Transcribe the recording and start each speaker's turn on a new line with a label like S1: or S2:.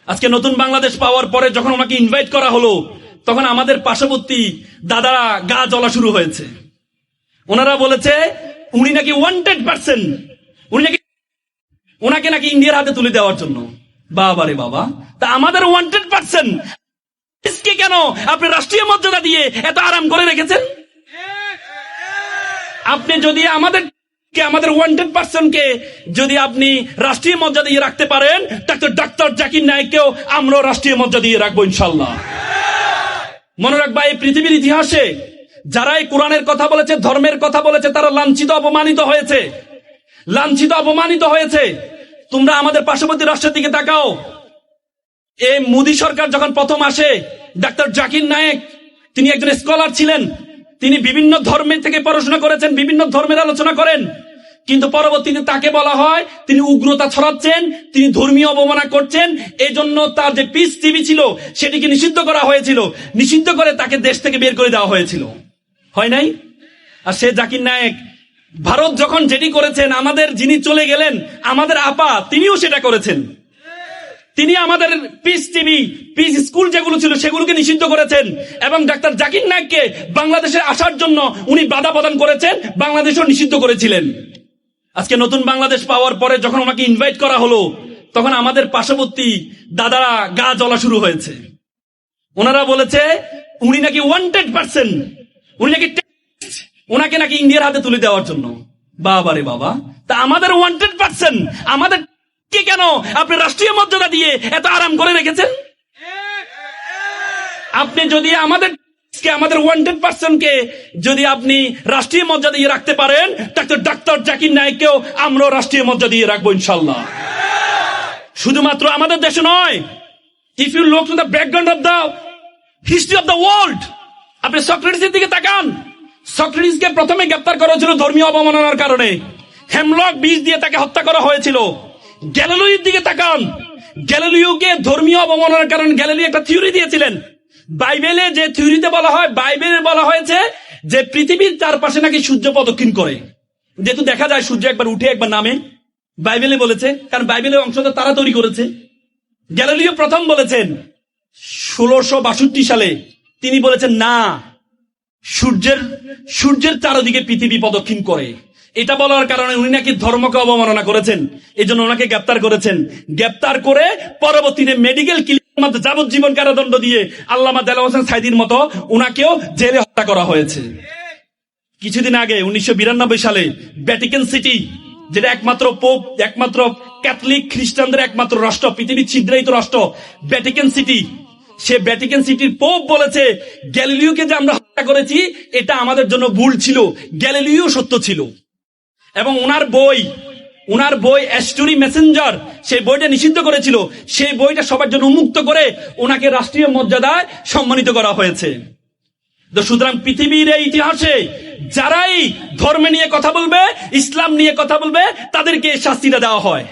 S1: আজকে নতুন বাংলাদেশ পাওয়ার পরে যখন ওনাকে ইনভাইট করা হলো, তখন আমাদের পার্শ্ববর্তী দাদারা গা জ্বলা শুরু হয়েছে। ওনারা বলেছে উনি নাকি ওয়ান্টেড পারসন, ওনাকে নাকি ইন্ডিয়ার হাতে তুলে দেওয়ার জন্য। বাবা রে বাবা, তা আমাদের ওয়ান্টেড পারসন কেন আপনি রাষ্ট্রীয় মর্যাদা দিয়ে এত আরাম করে রেখেছেন? আপনি যদি আমাদের ওয়ান্টেড পারসনকে যদি আপনি রাষ্ট্রীয় মর্যাদা দিয়ে রাখতে পারেন, ডাক্তার জাকির নায়েককেও আমরা রাষ্ট্রীয় মর্যাদা দিয়ে রাখবো ইনশাল্লাহ। মনে রাখবা, এই পৃথিবীর ইতিহাসে যারা এই কোরআনের কথা বলেছে, ধর্মের কথা বলেছে, তারা লাঞ্ছিত অপমানিত হয়েছে। তোমরা আমাদের পার্শ্ববর্তী রাষ্ট্রের দিকে তাকাও। এই মোদী সরকার যখন প্রথম আসে, ডাক্তার জাকির নায়েক তিনি একজন স্কলার ছিলেন, তিনি বিভিন্ন ধর্মের থেকে পড়াশোনা করেছেন, বিভিন্ন ধর্মের আলোচনা করেন, কিন্তু পরবর্তীতে তাকে বলা হয় তিনি উগ্রতা ছড়াচ্ছেন, তিনি ধর্মীয় অবমাননা করছেন। এই জন্য তার যে পিস টিভি ছিল সেটিকে নিষিদ্ধ করা হয়েছিল, নিষিদ্ধ করে তাকে দেশ থেকে বের করে দেওয়া হয়েছিল, হয় নাই? আর সে জাকির নায়েক ভারত যখন যেটি করেছেন, আমাদের যিনি চলে গেলেন আমাদের আপা, তিনিও সেটা করেছেন। তিনি আমাদের পিস টিভি, পিস স্কুল যেগুলো ছিল সেগুলোকে নিষিদ্ধ করেছেন, এবং ডাক্তার জাকির নায়েককে বাংলাদেশে আসার জন্য উনি বাধা প্রদান করেছেন, বাংলাদেশও নিষিদ্ধ করেছিলেন। আজকে নতুন বাংলাদেশ পাওয়ার পরে যখন ওনাকে ইনভাইট করা হলো, তখন আমাদের পার্শ্ববর্তী দাদারা গা জ্বলা শুরু হয়েছে। ওনারা বলেছে উনি নাকি ওয়ান্টেড পারসন, ওনাকে নাকি ইন্ডিয়ার হাতে তুলে দেওয়ার জন্য। বাবা রে বাবা, তা আমাদের ওয়ান্টেড পারসন আমাদের কেন আপনি রাষ্ট্রীয় মর্যাদা দিয়ে এত আরাম করে রেখেছেন? আপনি যদি আমাদের ওয়ান্টেড পারসনকে যদি আপনি রাষ্ট্রীয় মর্যাদা দিয়ে রাখতে পারেন, ডাক্তার জাকির নায়েককেও আমরা রাষ্ট্রীয় মর্যাদা দিয়ে রাখবো ইনশাল্লাহ। শুধুমাত্র আমাদের দেশে নয়, if you look to the background of the history of the world, আপনি সক্রেটিসের দিকে তাকান। সক্রেটিসকে প্রথমে গ্রেফতার করা হয়েছিল ধর্মীয় অবমাননার কারণে, হেমলক বিষ দিয়ে তাকে হত্যা করা হয়েছিল। গ্যালিলিওর দিকে তাকান, গ্যালিলিওকে ধর্মীয় অবমাননার কারণে গ্যালিলিও একটা থিওরি দিয়েছিলেন। বাইবেলে যে থিওরিতে বলা হয়, বাইবেলে বলা হয়েছে যে পৃথিবীর চারপাশে নাকি সূর্য প্রদক্ষিণ করে, যেহেতু দেখা যায় সূর্য একবার উঠে একবার নামে, বাইবেলে বলেছে, কারণ বাইবেলের অংশটা তারা তৈরি করেছে। গ্যালিলিও প্রথম বলেছেন 1662 সালে, তিনি বলেছেন না, সূর্যের চারদিকে পৃথিবী প্রদক্ষিণ করে। এটা বলার কারণে উনি নাকি ধর্মকে অবমাননা করেছেন, এই জন্য ওনাকে গ্রেপ্তার করেছেন। গ্রেপ্তার করে পরবর্তীতে মেডিকেল ক্লিনিকের মধ্যে যাবজ্জীবন কারাদণ্ড দিয়ে আল্লামা দেলাওয়ার হোসেন সাঈদীর মতো উনাকেও জেলে হত্যা করা হয়েছে। কিছুদিন আগে 1992 সালে ভ্যাটিকান সিটি, যেটা একমাত্র পোপ, একমাত্র ক্যাথলিক খ্রিস্টানদের একমাত্র রাষ্ট্র, পৃথিবীর ছিদ্রায়িত রাষ্ট্র ভ্যাটিকান সিটি, সে ভ্যাটিকান সিটির পোপ বলেছে গ্যালিলিওকে যে আমরা হত্যা করেছি এটা আমাদের জন্য ভুল ছিল, গ্যালিলিও সত্য ছিল। এবং উনার বই অ্যাস্টরি মেসেঞ্জার, সেই বইটা নিষিদ্ধ করেছিল। সেই বইটা সবার জন্য উন্মুক্ত করে ওনাকে রাষ্ট্রীয় মর্যাদায় সম্মানিত করা হয়েছে। তো সুতরাং পৃথিবীর এই ইতিহাসে যারাই ধর্ম নিয়ে কথা বলবে, ইসলাম নিয়ে কথা বলবে, তাদেরকে শাস্তিটা দেওয়া হয়।